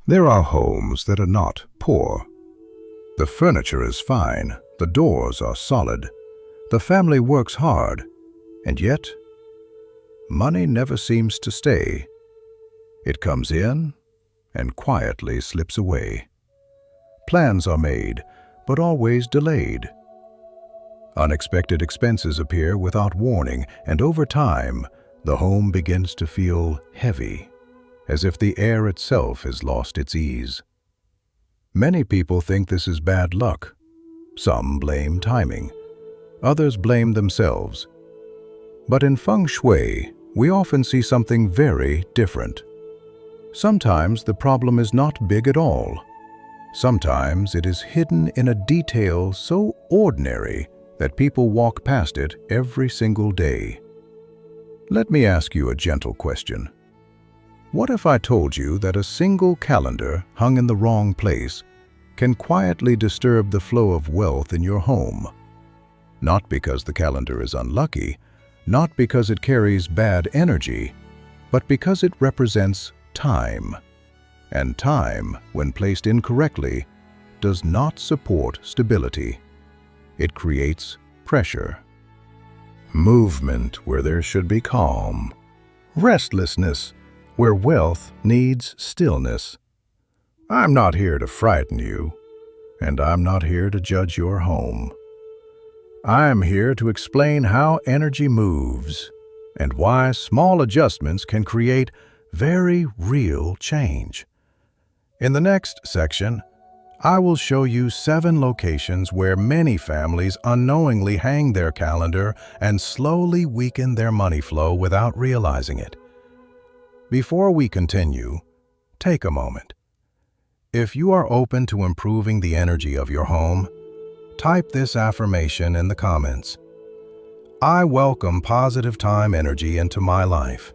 There are homes that are not poor. The furniture is fine, the doors are solid, the family works hard, and yet, money never seems to stay. It comes in and quietly slips away. Plans are made, but always delayed. Unexpected expenses appear without warning, and over time, the home begins to feel heavy, as if the air itself has lost its ease. Many people think this is bad luck. Some blame timing. Others blame themselves. But in Feng Shui, we often see something very different. Sometimes the problem is not big at all. Sometimes it is hidden in a detail so ordinary that people walk past it every single day. Let me ask you a gentle question. What if I told you that a single calendar hung in the wrong place can quietly disturb the flow of wealth in your home? Not because the calendar is unlucky, not because it carries bad energy, but because it represents time. And time, when placed incorrectly, does not support stability. It creates pressure. Movement where there should be calm. Restlessness where wealth needs stillness. I'm not here to frighten you, and I'm not here to judge your home. I'm here to explain how energy moves and why small adjustments can create very real change. In the next section, I will show you 7 locations where many families unknowingly hang their calendar and slowly weaken their money flow without realizing it. Before we continue, take a moment. If you are open to improving the energy of your home, type this affirmation in the comments. I welcome positive time energy into my life.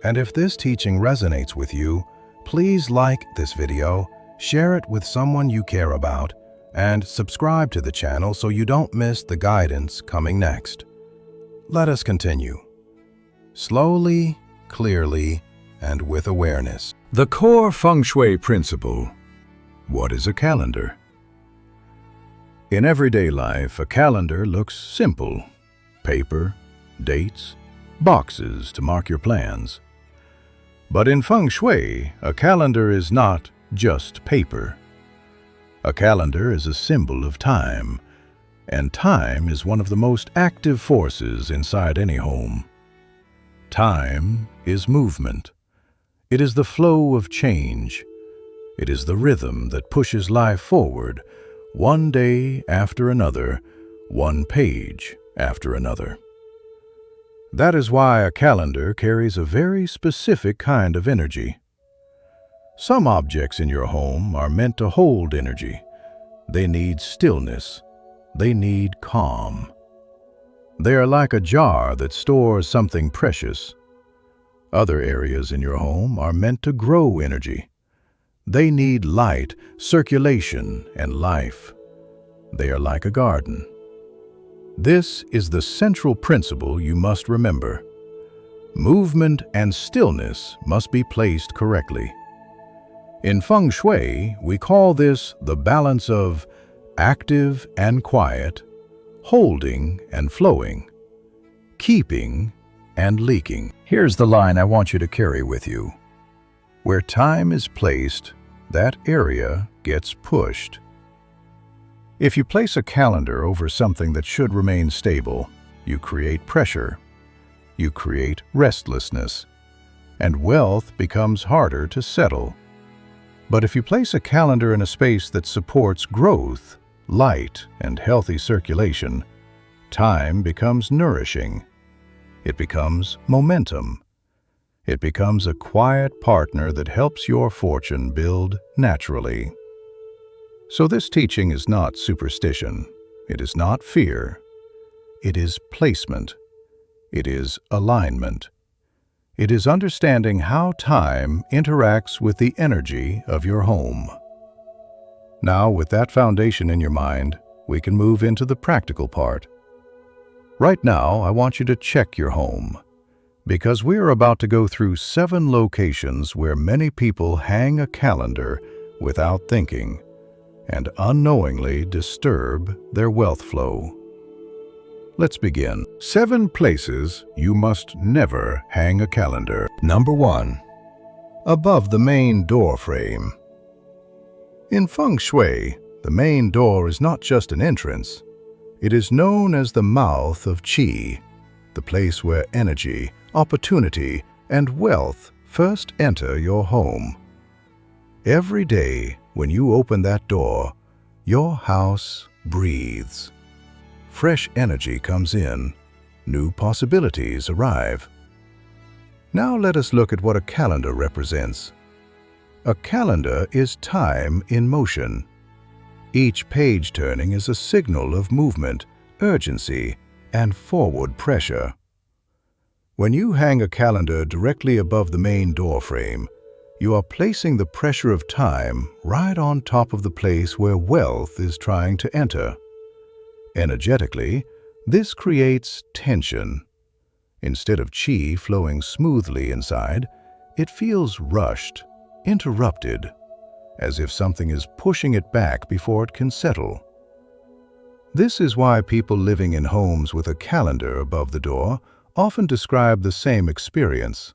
And if this teaching resonates with you, please like this video, share it with someone you care about, and subscribe to the channel so you don't miss the guidance coming next. Let us continue. Slowly, clearly, and with awareness. The core Feng Shui principle. What is a calendar? In everyday life, a calendar looks simple. Paper, dates, boxes to mark your plans. But in Feng Shui, a calendar is not just paper. A calendar is a symbol of time, and time is one of the most active forces inside any home. Time is movement. It is the flow of change. It is the rhythm that pushes life forward, one day after another, one page after another. That is why a calendar carries a very specific kind of energy. Some objects in your home are meant to hold energy. They need stillness. They need calm. They are like a jar that stores something precious. Other areas in your home are meant to grow energy. They need light, circulation, and life. They are like a garden. This is the central principle you must remember. Movement and stillness must be placed correctly. In Feng Shui, we call this the balance of active and quiet, holding and flowing, keeping and leaking. Here's the line I want you to carry with you. Where time is placed, that area gets pushed. If you place a calendar over something that should remain stable, you create pressure, you create restlessness, and wealth becomes harder to settle. But if you place a calendar in a space that supports growth, light, and healthy circulation, time becomes nourishing. It becomes momentum. It becomes a quiet partner that helps your fortune build naturally. So this teaching is not superstition. It is not fear. It is placement. It is alignment. It is understanding how time interacts with the energy of your home. Now, with that foundation in your mind, we can move into the practical part. Right now, I want you to check your home. Because we're about to go through 7 locations where many people hang a calendar without thinking and unknowingly disturb their wealth flow. Let's begin. 7 places you must never hang a calendar. Number 1. Above the main door frame. In Feng Shui, the main door is not just an entrance. It is known as the mouth of Qi, the place where energy, opportunity, and wealth first enter your home. Every day, when you open that door, your house breathes. Fresh energy comes in, new possibilities arrive. Now let us look at what a calendar represents. A calendar is time in motion. Each page turning is a signal of movement, urgency, and forward pressure. When you hang a calendar directly above the main door frame, you are placing the pressure of time right on top of the place where wealth is trying to enter. Energetically, this creates tension. Instead of qi flowing smoothly inside, it feels rushed, interrupted, as if something is pushing it back before it can settle. This is why people living in homes with a calendar above the door often describe the same experience.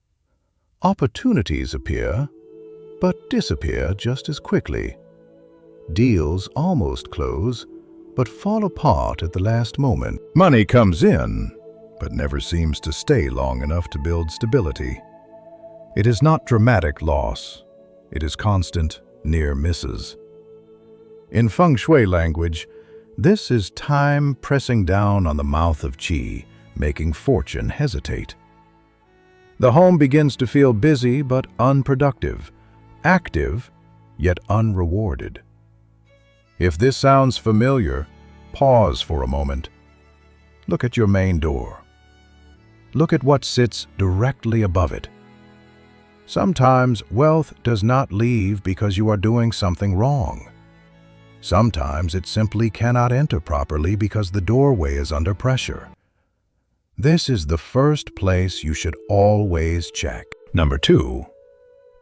Opportunities appear, but disappear just as quickly. Deals almost close, but fall apart at the last moment. Money comes in, but never seems to stay long enough to build stability. It is not dramatic loss. It is constant near misses. In Feng Shui language, this is time pressing down on the mouth of qi, making fortune hesitate. The home begins to feel busy but unproductive, active yet unrewarded. If this sounds familiar, pause for a moment. Look at your main door. Look at what sits directly above it. Sometimes wealth does not leave because you are doing something wrong. Sometimes it simply cannot enter properly because the doorway is under pressure. This is the first place you should always check. Number 2.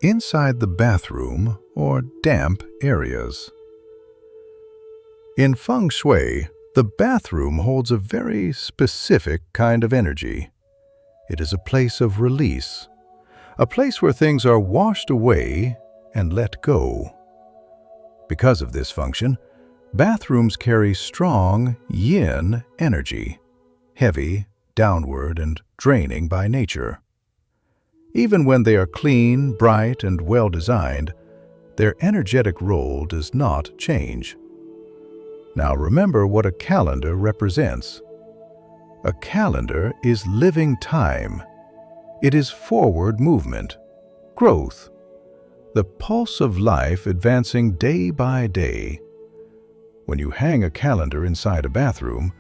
Inside the bathroom or damp areas. In Feng Shui, the bathroom holds a very specific kind of energy. It is a place of release, a place where things are washed away and let go. Because of this function, bathrooms carry strong yin energy, heavy, downward, and draining by nature. Even when they are clean, bright, and well-designed, their energetic role does not change. Now remember what a calendar represents. A calendar is living time. It is forward movement, growth, the pulse of life advancing day by day. When you hang a calendar inside a bathroom,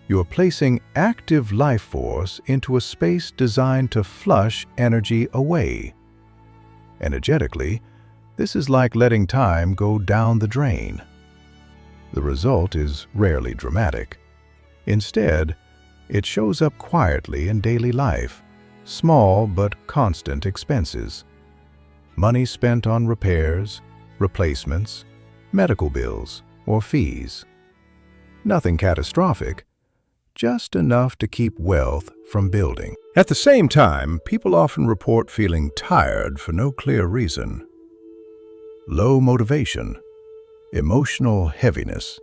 you are placing active life force into a space designed to flush energy away. Energetically, this is like letting time go down the drain. The result is rarely dramatic. Instead, it shows up quietly in daily life, small but constant expenses. Money spent on repairs, replacements, medical bills, or fees. Nothing catastrophic, just enough to keep wealth from building. At the same time, people often report feeling tired for no clear reason. Low motivation, emotional heaviness,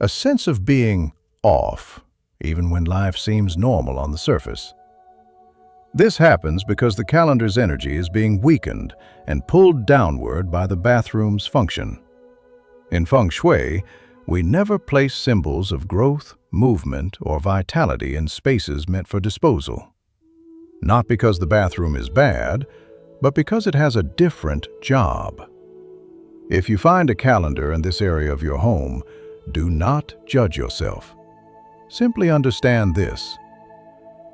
a sense of being off, even when life seems normal on the surface. This happens because the calendar's energy is being weakened and pulled downward by the bathroom's function. In Feng Shui, we never place symbols of growth, movement, or vitality in spaces meant for disposal. Not because the bathroom is bad, but because it has a different job. If you find a calendar in this area of your home, do not judge yourself. Simply understand this.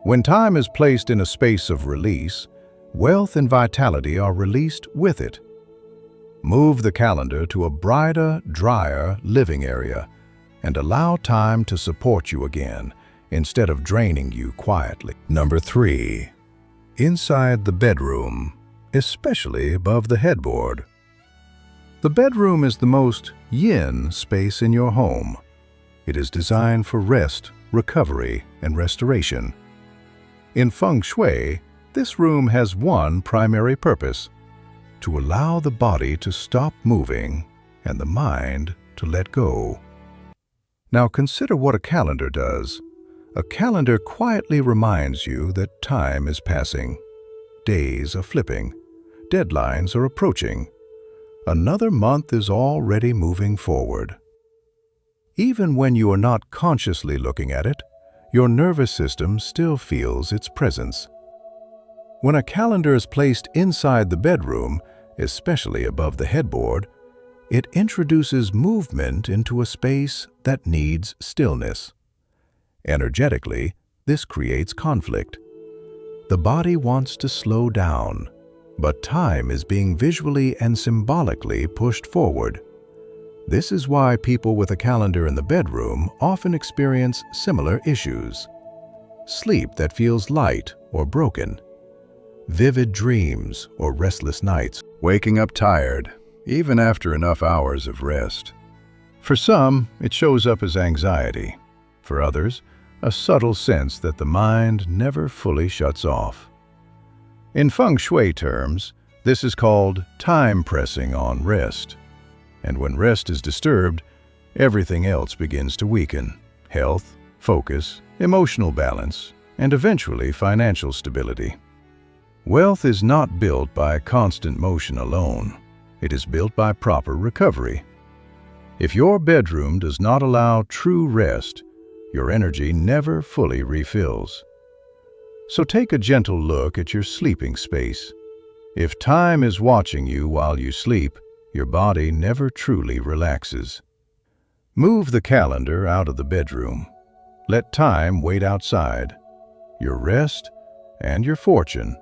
When time is placed in a space of release, wealth and vitality are released with it. Move the calendar to a brighter, drier living area and allow time to support you again instead of draining you quietly. Number 3. inside the bedroom, especially above the headboard. The bedroom is the most yin space in your home. It is designed for rest, recovery, and restoration. In Feng Shui, this room has one primary purpose: to allow the body to stop moving and the mind to let go. Now consider what a calendar does. A calendar quietly reminds you that time is passing. Days are flipping. Deadlines are approaching. Another month is already moving forward. Even when you are not consciously looking at it, your nervous system still feels its presence. When a calendar is placed inside the bedroom, especially above the headboard, it introduces movement into a space that needs stillness. Energetically, this creates conflict. The body wants to slow down, but time is being visually and symbolically pushed forward. This is why people with a calendar in the bedroom often experience similar issues: sleep that feels light or broken, vivid dreams or restless nights, waking up tired, even after enough hours of rest. For some, it shows up as anxiety. For others, a subtle sense that the mind never fully shuts off. In Feng Shui terms, this is called time pressing on rest. And when rest is disturbed, everything else begins to weaken: health, focus, emotional balance, and eventually financial stability. Wealth is not built by constant motion alone. It is built by proper recovery. If your bedroom does not allow true rest, your energy never fully refills. So take a gentle look at your sleeping space. If time is watching you while you sleep, your body never truly relaxes. Move the calendar out of the bedroom. Let time wait outside. Your rest and your fortune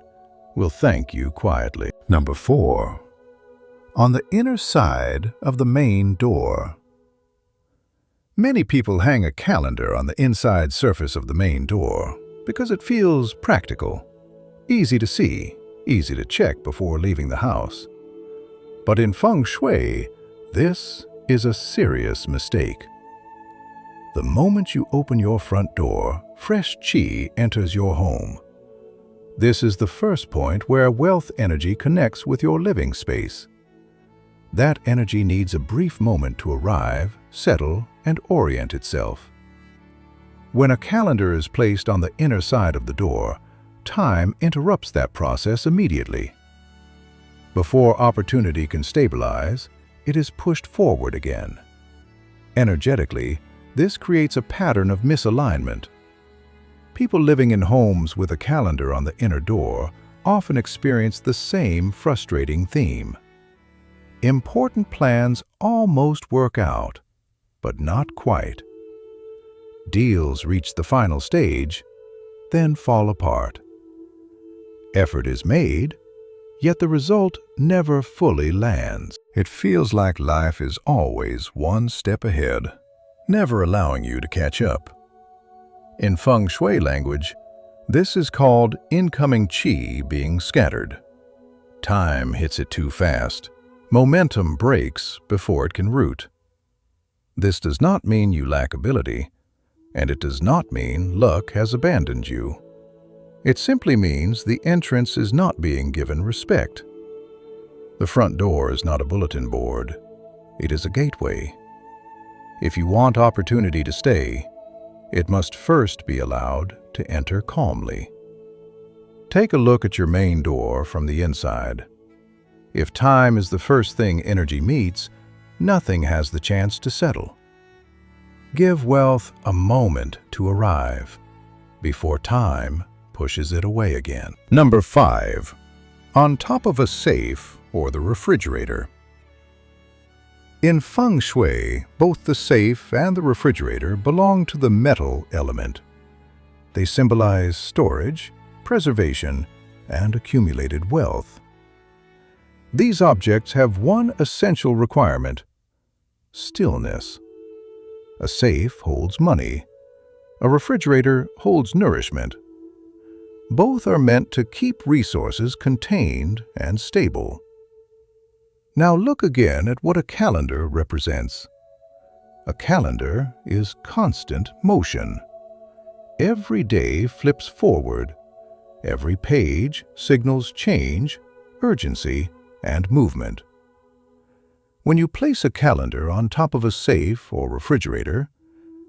will thank you quietly. Number 4. On the inner side of the main door. Many people hang a calendar on the inside surface of the main door because it feels practical, easy to see, easy to check before leaving the house. But in Feng Shui, this is a serious mistake. The moment you open your front door, fresh qi enters your home. This is the first point where wealth energy connects with your living space. That energy needs a brief moment to arrive, settle, and orient itself. When a calendar is placed on the inner side of the door, time interrupts that process immediately. Before opportunity can stabilize, it is pushed forward again. Energetically, this creates a pattern of misalignment. People living in homes with a calendar on the inner door often experience the same frustrating theme. Important plans almost work out, but not quite. Deals reach the final stage, then fall apart. Effort is made, yet the result never fully lands. It feels like life is always one step ahead, never allowing you to catch up. In Feng Shui language, this is called incoming qi being scattered. Time hits it too fast. Momentum breaks before it can root. This does not mean you lack ability, and it does not mean luck has abandoned you. It simply means the entrance is not being given respect. The front door is not a bulletin board. It is a gateway. If you want opportunity to stay, it must first be allowed to enter calmly. Take a look at your main door from the inside. If time is the first thing energy meets, nothing has the chance to settle. Give wealth a moment to arrive before time pushes it away again. Number 5. On top of a safe or the refrigerator. In Feng Shui, both the safe and the refrigerator belong to the metal element. They symbolize storage, preservation, and accumulated wealth. These objects have one essential requirement: stillness. A safe holds money. A refrigerator holds nourishment. Both are meant to keep resources contained and stable. Now look again at what a calendar represents. A calendar is constant motion. Every day flips forward. Every page signals change, urgency, and movement. When you place a calendar on top of a safe or refrigerator,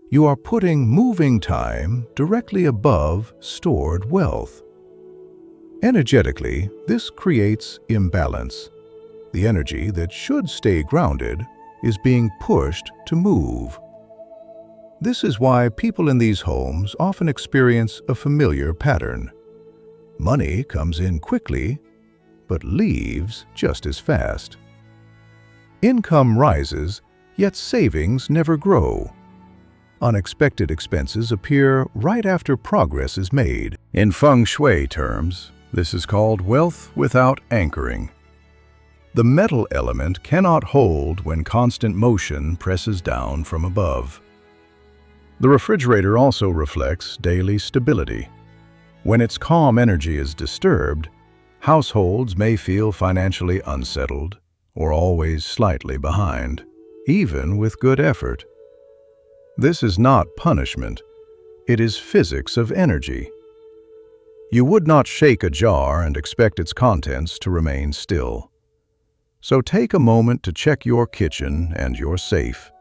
you are putting moving time directly above stored wealth. Energetically, this creates imbalance. The energy that should stay grounded is being pushed to move. This is why people in these homes often experience a familiar pattern. Money comes in quickly, but leaves just as fast. Income rises, yet savings never grow. Unexpected expenses appear right after progress is made. In Feng Shui terms, this is called wealth without anchoring. The metal element cannot hold when constant motion presses down from above. The refrigerator also reflects daily stability. When its calm energy is disturbed, households may feel financially unsettled or always slightly behind, even with good effort. This is not punishment, it is physics of energy. You would not shake a jar and expect its contents to remain still. So take a moment to check your kitchen and your safe.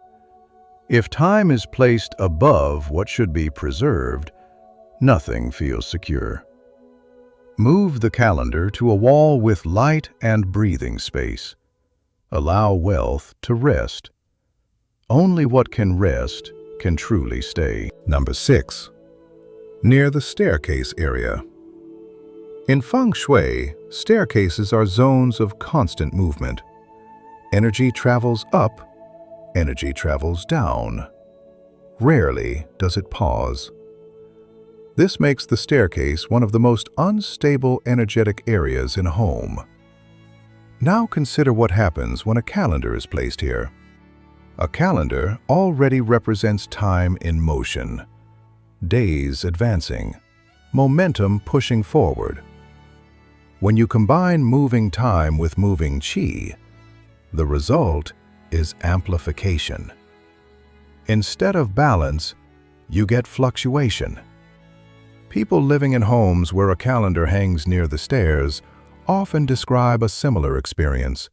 If time is placed above what should be preserved, nothing feels secure. Move the calendar to a wall with light and breathing space. Allow wealth to rest. Only what can rest can truly stay. Number 6. Near the staircase area. In Feng Shui, staircases are zones of constant movement. Energy travels up, energy travels down. Rarely does it pause. This makes the staircase one of the most unstable energetic areas in a home. Now consider what happens when a calendar is placed here. A calendar already represents time in motion, days advancing, momentum pushing forward. When you combine moving time with moving qi, the result is amplification. Instead of balance, you get fluctuation. People living in homes where a calendar hangs near the stairs often describe a similar experience.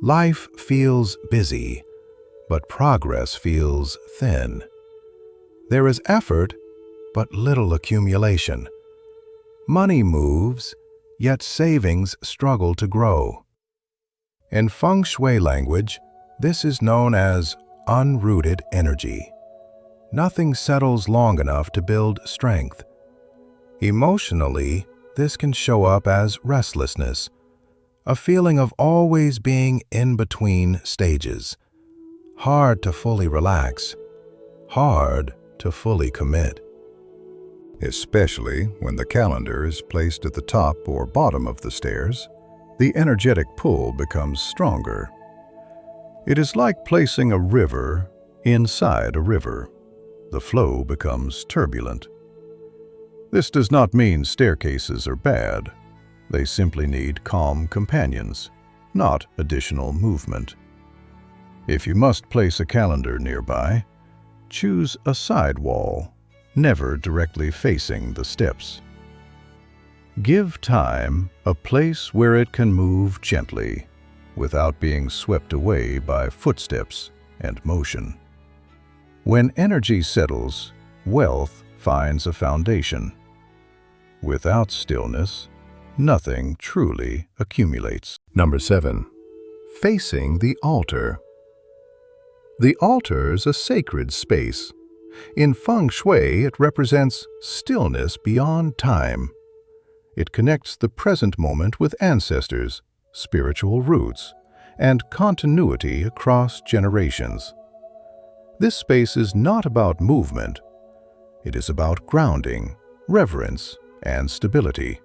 Life feels busy, but progress feels thin. There is effort, but little accumulation. Money moves, yet savings struggle to grow. In Feng Shui language, this is known as unrooted energy. Nothing settles long enough to build strength. Emotionally, this can show up as restlessness, a feeling of always being in between stages. Hard to fully relax, hard to fully commit. Especially when the calendar is placed at the top or bottom of the stairs, the energetic pull becomes stronger. It is like placing a river inside a river. The flow becomes turbulent. This does not mean staircases are bad. They simply need calm companions, not additional movement. If you must place a calendar nearby, choose a side wall, never directly facing the steps. Give time a place where it can move gently, without being swept away by footsteps and motion. When energy settles, wealth finds a foundation. Without stillness, nothing truly accumulates. Number 7. Facing the altar. The altar is a sacred space. In Feng Shui, it represents stillness beyond time. It connects the present moment with ancestors, spiritual roots, and continuity across generations. This space is not about movement. It is about grounding, reverence, and stability.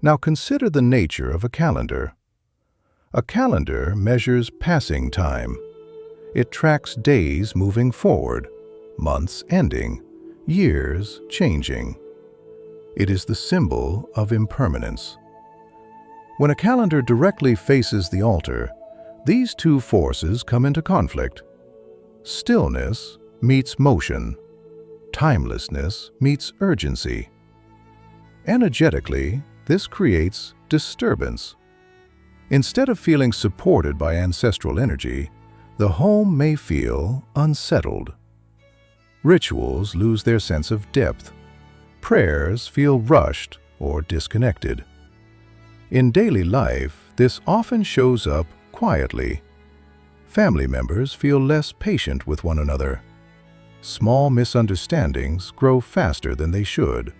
Now consider the nature of a calendar. A calendar measures passing time. It tracks days moving forward, months ending, years changing. It is the symbol of impermanence. When a calendar directly faces the altar, these two forces come into conflict. Stillness meets motion. Timelessness meets urgency. Energetically, this creates disturbance. Instead of feeling supported by ancestral energy, the home may feel unsettled. Rituals lose their sense of depth. Prayers feel rushed or disconnected. In daily life, this often shows up quietly. Family members feel less patient with one another. Small misunderstandings grow faster than they should.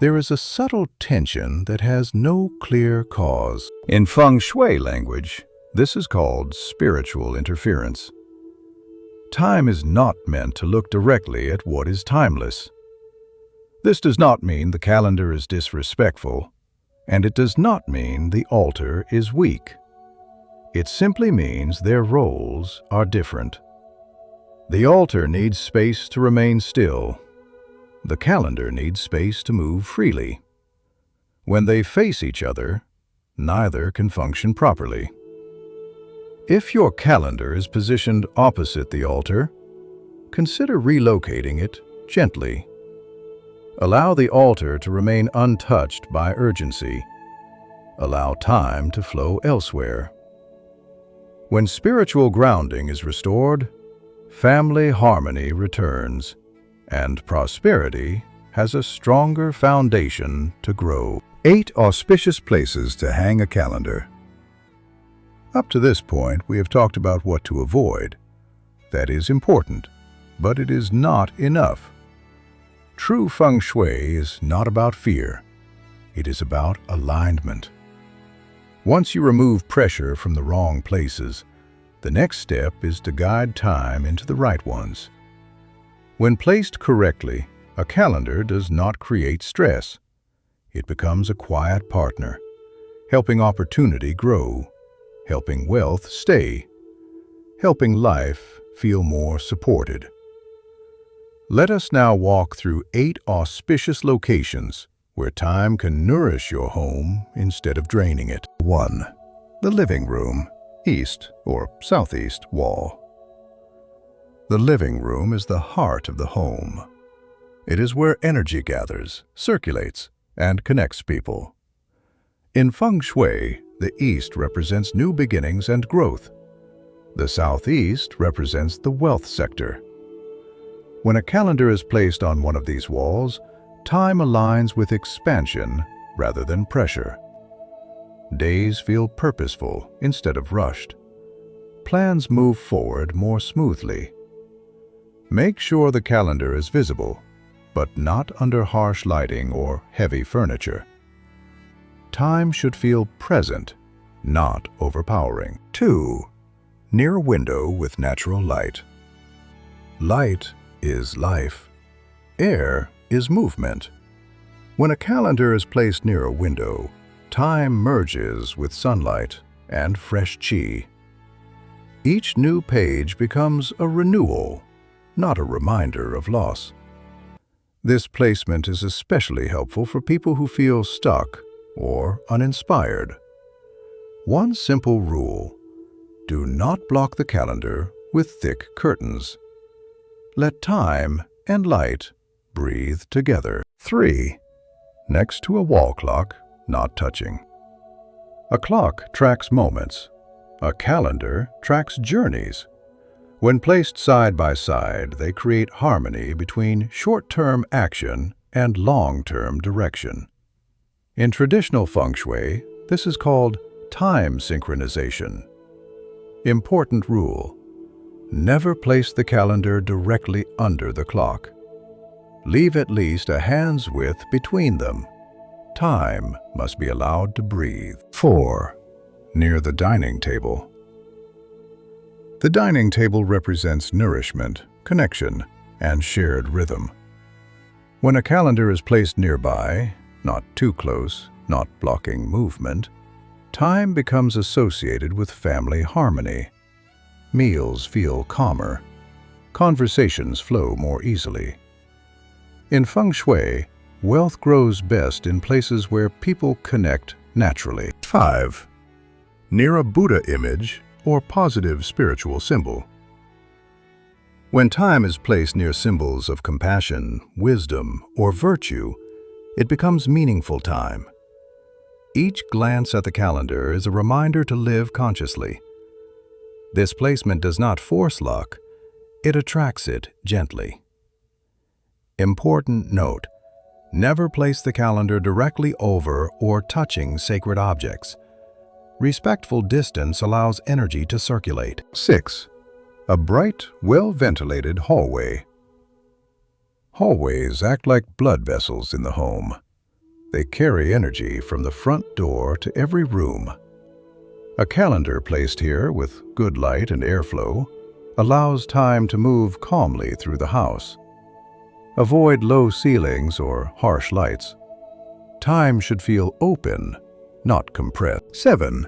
There is a subtle tension that has no clear cause. In Feng Shui language, this is called spiritual interference. Time is not meant to look directly at what is timeless. This does not mean the calendar is disrespectful, and it does not mean the altar is weak. It simply means their roles are different. The altar needs space to remain still. The calendar needs space to move freely. When they face each other, neither can function properly. If your calendar is positioned opposite the altar, consider relocating it gently. Allow the altar to remain untouched by urgency. Allow time to flow elsewhere. When spiritual grounding is restored, family harmony returns, and prosperity has a stronger foundation to grow. 8 auspicious places to hang a calendar. Up to this point, we have talked about what to avoid. That is important, but it is not enough. True Feng Shui is not about fear. It is about alignment. Once you remove pressure from the wrong places, the next step is to guide time into the right ones. When placed correctly, a calendar does not create stress. It becomes a quiet partner, helping opportunity grow, helping wealth stay, helping life feel more supported. Let us now walk through 8 auspicious locations where time can nourish your home instead of draining it. 1. The living room, east or southeast wall. The living room is the heart of the home. It is where energy gathers, circulates, and connects people. In Feng Shui, the east represents new beginnings and growth. The southeast represents the wealth sector. When a calendar is placed on one of these walls, time aligns with expansion rather than pressure. Days feel purposeful instead of rushed. Plans move forward more smoothly. Make sure the calendar is visible, but not under harsh lighting or heavy furniture. Time should feel present, not overpowering. 2. Near a window with natural light. Light is life. Air is movement. When a calendar is placed near a window, time merges with sunlight and fresh qi. Each new page becomes a renewal, not a reminder of loss. This placement is especially helpful for people who feel stuck or uninspired. One simple rule: do not block the calendar with thick curtains. Let time and light breathe together. 3. Next to a wall clock, not touching. A clock tracks moments. A calendar tracks journeys. When placed side by side, they create harmony between short-term action and long-term direction. In traditional Feng Shui, this is called time synchronization. Important rule: never place the calendar directly under the clock. Leave at least a hand's width between them. Time must be allowed to breathe. 4. Near the dining table. The dining table represents nourishment, connection, and shared rhythm. When a calendar is placed nearby, not too close, not blocking movement, time becomes associated with family harmony. Meals feel calmer. Conversations flow more easily. In Feng Shui, wealth grows best in places where people connect naturally. 5. Near a Buddha image or positive spiritual symbol. When time is placed near symbols of compassion, wisdom, or virtue, it becomes meaningful time. Each glance at the calendar is a reminder to live consciously. This placement does not force luck, it attracts it gently. Important note: never place the calendar directly over or touching sacred objects. Respectful distance allows energy to circulate. 6. A bright, well-ventilated hallway. Hallways act like blood vessels in the home. They carry energy from the front door to every room. A calendar placed here with good light and airflow allows time to move calmly through the house. Avoid low ceilings or harsh lights. Time should feel open, not compressed. 7.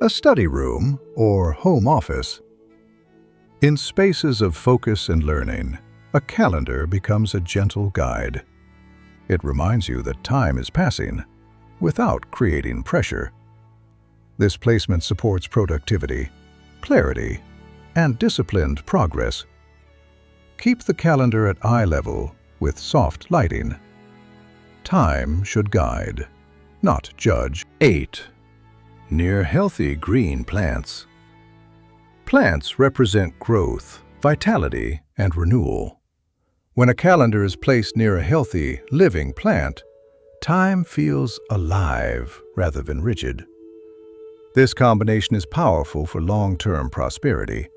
A study room or home office. In spaces of focus and learning, a calendar becomes a gentle guide. It reminds you that time is passing without creating pressure. This placement supports productivity, clarity, and disciplined progress. Keep the calendar at eye level with soft lighting. Time should guide, not judge. 8. Near healthy green plants. Plants represent growth, vitality, and renewal. When a calendar is placed near a healthy, living plant, time feels alive rather than rigid. This combination is powerful for long-term prosperity.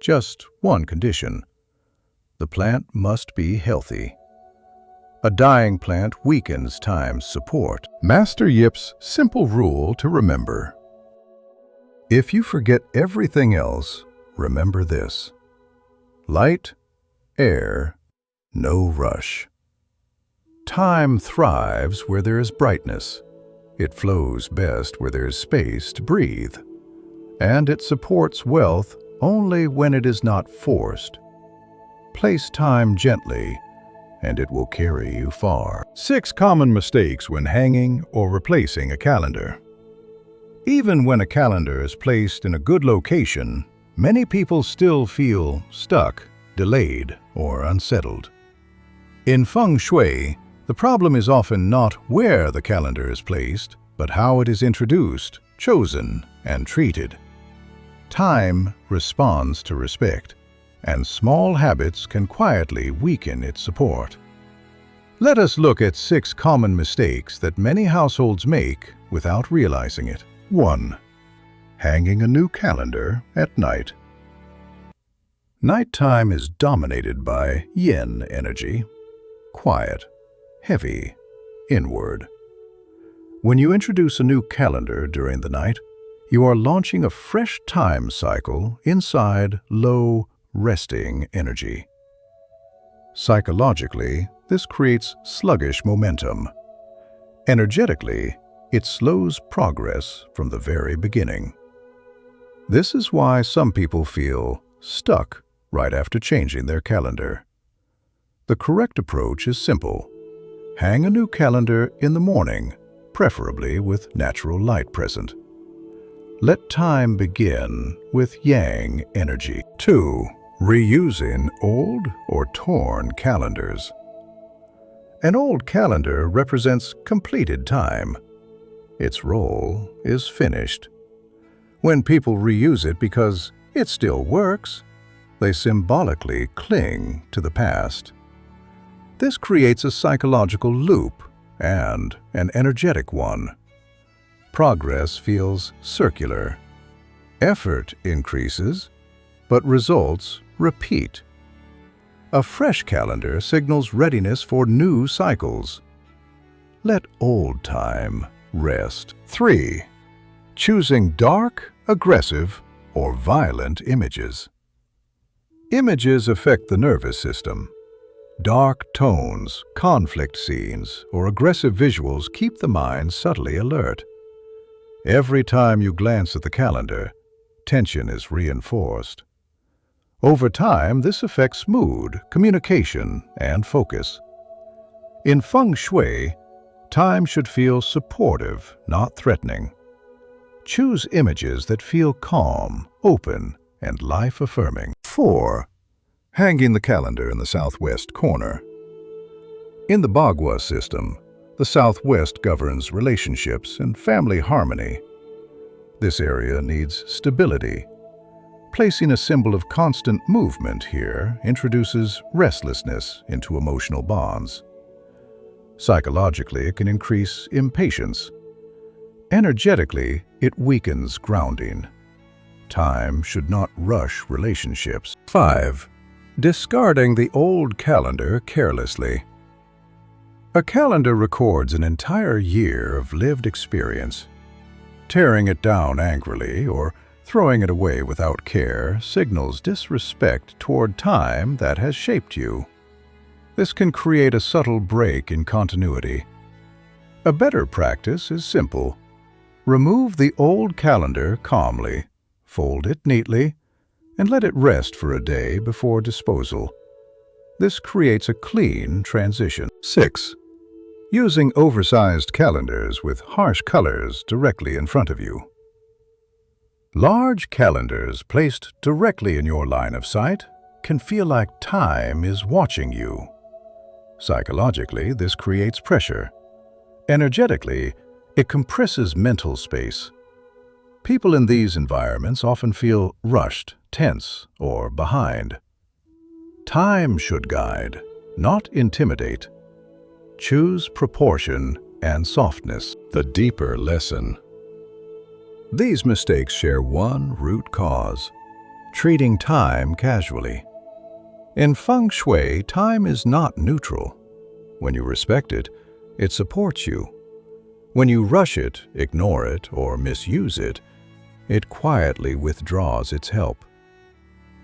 Just one condition: the plant must be healthy. A dying plant weakens time's support. Master Yip's simple rule to remember: if you forget everything else, remember this: light, air, no rush. Time thrives where there is brightness. It flows best where there is space to breathe. And it supports wealth only when it is not forced. Place time gently, and it will carry you far. 6 common mistakes when hanging or replacing a calendar. Even when a calendar is placed in a good location, many people still feel stuck, delayed, or unsettled. In Feng Shui, the problem is often not where the calendar is placed, but how it is introduced, chosen, and treated. Time responds to respect, and small habits can quietly weaken its support. Let us look at 6 common mistakes that many households make without realizing it. 1. Hanging a new calendar at night. Nighttime is dominated by yin energy. Quiet, heavy, inward. When you introduce a new calendar during the night, you are launching a fresh time cycle inside low, resting energy. Psychologically, this creates sluggish momentum. Energetically, it slows progress from the very beginning. This is why some people feel stuck right after changing their calendar. The correct approach is simple. Hang a new calendar in the morning, preferably with natural light present. Let time begin with yang energy. 2. Reusing old or torn calendars. An old calendar represents completed time. Its role is finished. When people reuse it because it still works, they symbolically cling to the past. This creates a psychological loop and an energetic one. Progress feels circular. Effort increases, but results repeat. A fresh calendar signals readiness for new cycles. Let old time rest. 3. Choosing dark, aggressive, or violent images. Images affect the nervous system. Dark tones, conflict scenes, or aggressive visuals keep the mind subtly alert. Every time you glance at the calendar, tension is reinforced. Over time, this affects mood, communication, and focus. In Feng Shui, time should feel supportive, not threatening. Choose images that feel calm, open, and life-affirming. 4. Hanging the calendar in the southwest corner. In the Bagua system, the southwest governs relationships and family harmony. This area needs stability. Placing a symbol of constant movement here introduces restlessness into emotional bonds. Psychologically, it can increase impatience. Energetically, it weakens grounding. Time should not rush relationships. 5. Discarding the old calendar carelessly. A calendar records an entire year of lived experience. Tearing it down angrily or throwing it away without care signals disrespect toward time that has shaped you. This can create a subtle break in continuity. A better practice is simple. Remove the old calendar calmly, fold it neatly, and let it rest for a day before disposal. This creates a clean transition. 6. Using oversized calendars with harsh colors directly in front of you. Large calendars placed directly in your line of sight can feel like time is watching you. Psychologically, this creates pressure. Energetically, it compresses mental space. People in these environments often feel rushed, tense, or behind. Time should guide, not intimidate. Choose proportion and softness. The deeper lesson. These mistakes share one root cause: treating time casually. In Feng Shui, time is not neutral. When you respect it, it supports you. When you rush it, ignore it, or misuse it, it quietly withdraws its help.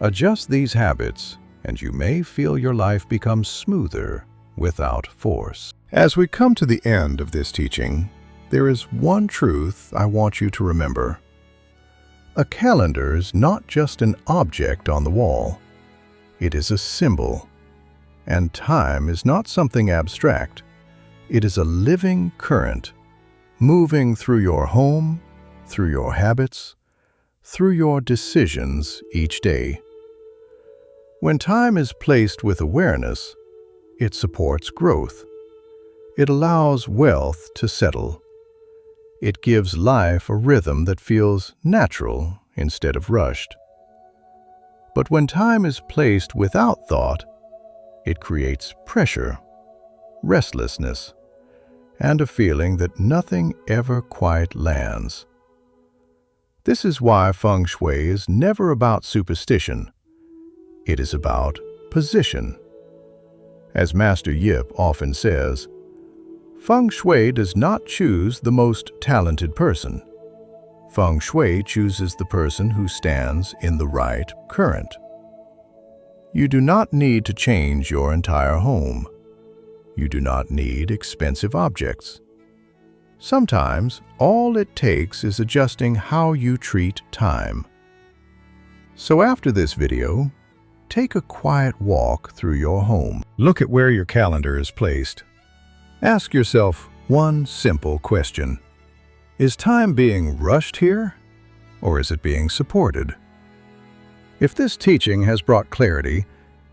Adjust these habits, and you may feel your life become smoother without force. As we come to the end of this teaching, there is one truth I want you to remember. A calendar is not just an object on the wall. It is a symbol. And time is not something abstract. It is a living current, moving through your home, through your habits, through your decisions each day. When time is placed with awareness, it supports growth. It allows wealth to settle. It gives life a rhythm that feels natural instead of rushed. But when time is placed without thought, it creates pressure, restlessness, and a feeling that nothing ever quite lands. This is why Feng Shui is never about superstition. It is about position. As Master Yip often says, Feng Shui does not choose the most talented person. Feng Shui chooses the person who stands in the right current. You do not need to change your entire home. You do not need expensive objects. Sometimes, all it takes is adjusting how you treat time. So after this video, take a quiet walk through your home. Look at where your calendar is placed. Ask yourself one simple question. Is time being rushed here, or is it being supported? If this teaching has brought clarity,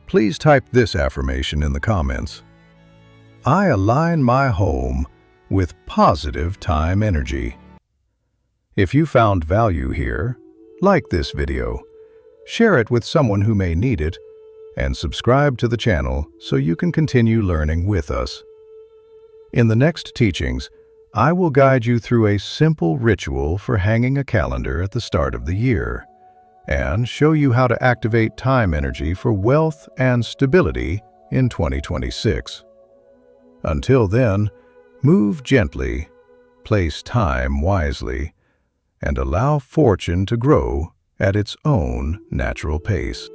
please type this affirmation in the comments. I align my home with positive time energy. If you found value here, like this video, share it with someone who may need it, and subscribe to the channel so you can continue learning with us. In the next teachings, I will guide you through a simple ritual for hanging a calendar at the start of the year, and show you how to activate time energy for wealth and stability in 2026. Until then, move gently, place time wisely, and allow fortune to grow at its own natural pace.